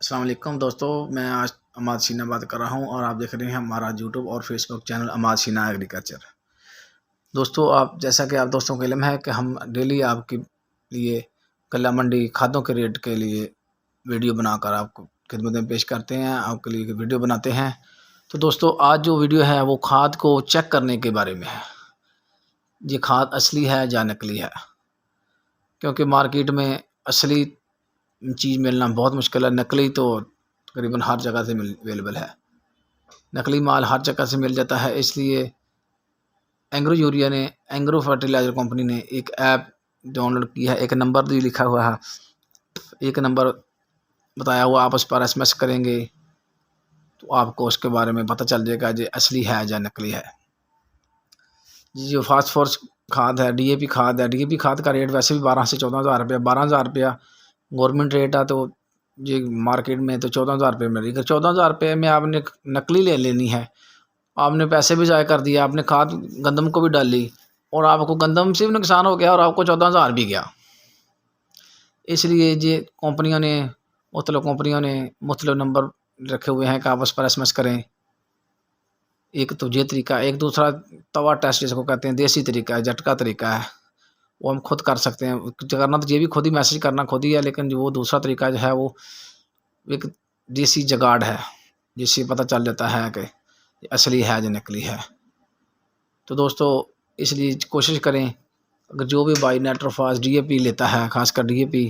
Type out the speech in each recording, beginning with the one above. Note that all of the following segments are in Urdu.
السلام علیکم دوستو، میں آج اماد سینا بات کر رہا ہوں اور آپ دیکھ رہے ہیں ہمارا یوٹیوب اور فیس بک چینل اماد سینا ایگریکلچر۔ دوستو، جیسا کہ آپ دوستوں کو علم ہے کہ ہم ڈیلی آپ کے لیے غلہ منڈی کھادوں کے ریٹ کے لیے ویڈیو بنا کر آپ کو خدمت میں پیش کرتے ہیں، آپ کے لیے ویڈیو بناتے ہیں۔ تو دوستو، آج جو ویڈیو ہے وہ کھاد کو چیک کرنے کے بارے میں ہے، یہ کھاد اصلی ہے یا نقلی ہے، کیونکہ مارکیٹ میں اصلی چیز ملنا بہت مشکل ہے، نقلی تو تقریباً ہر جگہ سے اویلیبل ہے، نقلی مال ہر جگہ سے مل جاتا ہے۔ اس لیے اینگرو فرٹیلائزر کمپنی نے ایک ایپ ڈاؤن لوڈ کی ہے، ایک نمبر بھی لکھا ہوا ہے، ایک نمبر بتایا ہوا، آپ اس پر ایس ایم ایس کریں گے تو آپ کو اس کے بارے میں پتہ چل جائے گا یہ اصلی ہے یا نقلی ہے۔ جو فاسفورس کھاد ہے، ڈی اے پی کھاد ہے، ڈی اے پی کھاد کا ریٹ ویسے بھی 12 سے 14,000 روپیہ، 12,000 روپیہ گورنمنٹ ریٹ ہے، تو یہ مارکیٹ میں تو 14,000 روپے میں، اگر 14,000 روپے میں آپ نے نقلی لینی ہے، آپ نے پیسے بھی ضائع کر دیا، آپ نے کھاد گندم کو بھی ڈال لی اور آپ کو گندم سے بھی نقصان ہو گیا اور آپ کو 14,000 بھی گیا۔ اس لیے یہ کمپنیوں نے مختلف نمبر رکھے ہوئے ہیں کہ آپ اس پر ایس ایم ایس کریں۔ ایک تو یہ طریقہ، ایک دوسرا توا ٹیسٹ جس کو کہتے ہیں، دیسی طریقہ ہے، جھٹکا طریقہ ہے، وہ ہم خود کر سکتے ہیں، کرنا تو یہ بھی خود ہی میسج کرنا خود ہی ہے، لیکن وہ دوسرا طریقہ جو ہے وہ ایک دیسی جگاڑ ہے جس سے پتہ چل جاتا ہے کہ اصلی ہے یا نقلی ہے۔ تو دوستو، اس لیے کوشش کریں، اگر جو بھی بائی نیٹروفاس ڈی اے پی لیتا ہے، خاص کر ڈی اے پی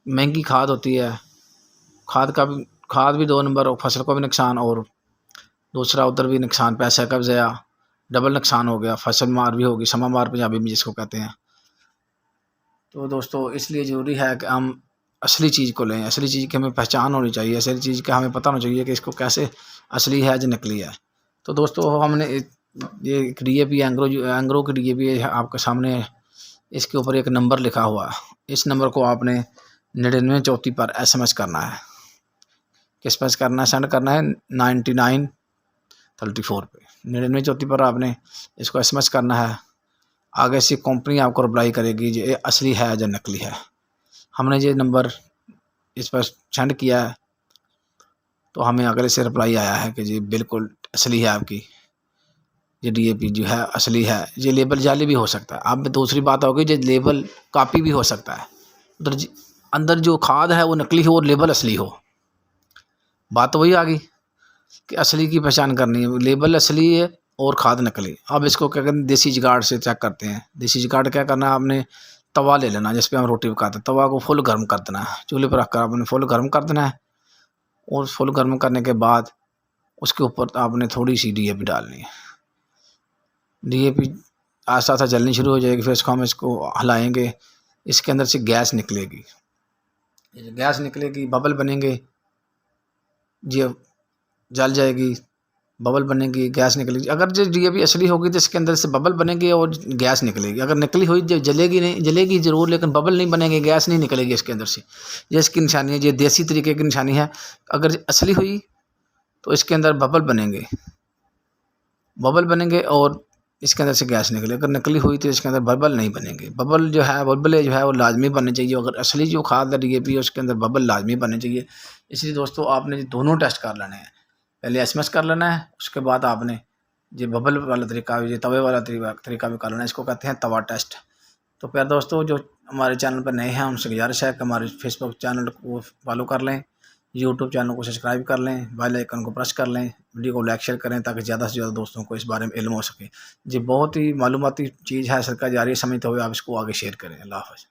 مہنگی کھاد ہوتی ہے، کھاد بھی 2 نمبر، فصل کو بھی نقصان اور دوسرا ادھر بھی نقصان، پیسہ کا بھی ضیاع، ڈبل نقصان ہو گیا، فصل مار بھی ہوگی، سما مار پنجابی میں جس کو کہتے ہیں۔ تو دوستو، اس لیے ضروری ہے کہ ہم اصلی چیز کو لیں، اصلی چیز کی ہمیں پہچان ہونی چاہیے، اصلی چیز کا ہمیں پتہ ہونا چاہیے کہ اس کو کیسے اصلی ہے یا نقلی ہے۔ تو دوستو، ہم نے یہ ڈی اے پی اینگرو کی ڈی اے پی آپ کے سامنے ہے، اس کے اوپر ایک نمبر لکھا ہوا ہے، اس نمبر کو آپ نے 9934 پر ایس ایم ایس کرنا ہے، کس پر کرنا ہے، سینڈ کرنا ہے 9934 پہ، 9934 پر آپ نے اس کو ایس ایم ایس کرنا ہے۔ آگے سے کمپنی آپ کو رپلائی کرے گی یہ اصلی ہے یا نقلی ہے۔ ہم نے یہ نمبر اس پر سینڈ کیا ہے تو ہمیں اگلے سے رپلائی آیا ہے کہ جی بالکل اصلی ہے، آپ کی یہ ڈی اے پی جو ہے اصلی ہے۔ یہ لیبل جعلی بھی ہو سکتا ہے، اب دوسری بات ہوگی یہ لیبل کاپی بھی ہو سکتا ہے، اندر جو کھاد ہے وہ نقلی ہو اور لیبل اصلی ہو، بات تو وہی آ گئی کہ اصلی کی پہچان کرنی ہے، لیبل اصلی ہے اور کھاد نقلی۔ اب اس کو کیا کریں، دیسی جگاڑ سے چیک کرتے ہیں۔ دیسی جگاڑ کیا کرنا ہے، آپ نے توا لے لینا جس پہ ہم روٹی پکاتے ہیں، توا کو فل گرم کر دینا ہے، چولہے پہ رکھ کر آپ نے فل گرم کر دینا ہے، اور فل گرم کرنے کے بعد اس کے اوپر آپ نے تھوڑی سی ڈی اے پی ڈالنی ہے۔ ڈی اے پی آہستہ آہستہ جلنی شروع ہو جائے گی، پھر اس کو ہم ہلائیں گے، اس کے اندر سے گیس نکلے گی، گیس نکلے گی، ببل بنیں گے، یہ جل جائے گی، ببل بنے گی، گیس نکلے گی۔ اگر جو ڈی اے پی اصلی ہوگی تو اس کے اندر سے ببل بنے گی اور گیس نکلے گی، اگر نکلی ہوئی جو جلے گی ضرور، لیکن ببل نہیں بنے گی، گیس نہیں نکلے گی اس کے اندر سے۔ یہ اس کی نشانی ہے، یہ دیسی طریقے کی نشانی ہے۔ اگر اصلی ہوئی تو اس کے اندر ببل بنیں گے اور اس کے اندر سے گیس نکلے، اگر نکلی ہوئی تو اس کے اندر ببل نہیں بنے گے۔ ببل جو ہے وہ لازمی بننے چاہیے، اگر اصلی جو کھاد ہے ڈی اے پی اس کے اندر ببل لازمی بننے چاہیے۔ اس لیے دوستو، آپ نے دونوں ٹیسٹ کر لینے ہیں، پہلے ایس ایم ایس کر لینا ہے، اس کے بعد آپ نے یہ ببل والا طریقہ، یہ توے والا طریقہ بھی کر لینا ہے، اس کو کہتے ہیں توا ٹیسٹ۔ تو پیارے دوستو، جو ہمارے چینل پر نئے ہیں ان سے گزارش ہے کہ ہمارے فیس بک چینل کو فالو کر لیں، یوٹیوب چینل کو سبسکرائب کر لیں، بیل آئیکن کو پریس کر لیں، ویڈیو کو لائک شیئر کریں تاکہ زیادہ سے زیادہ دوستوں کو اس بارے میں علم ہو سکے۔ یہ بہت ہی معلوماتی چیز ہے، صدقہ جاریہ سمجھتے ہوئے آپ اس کو آگے شیئر کریں۔ اللہ حافظ۔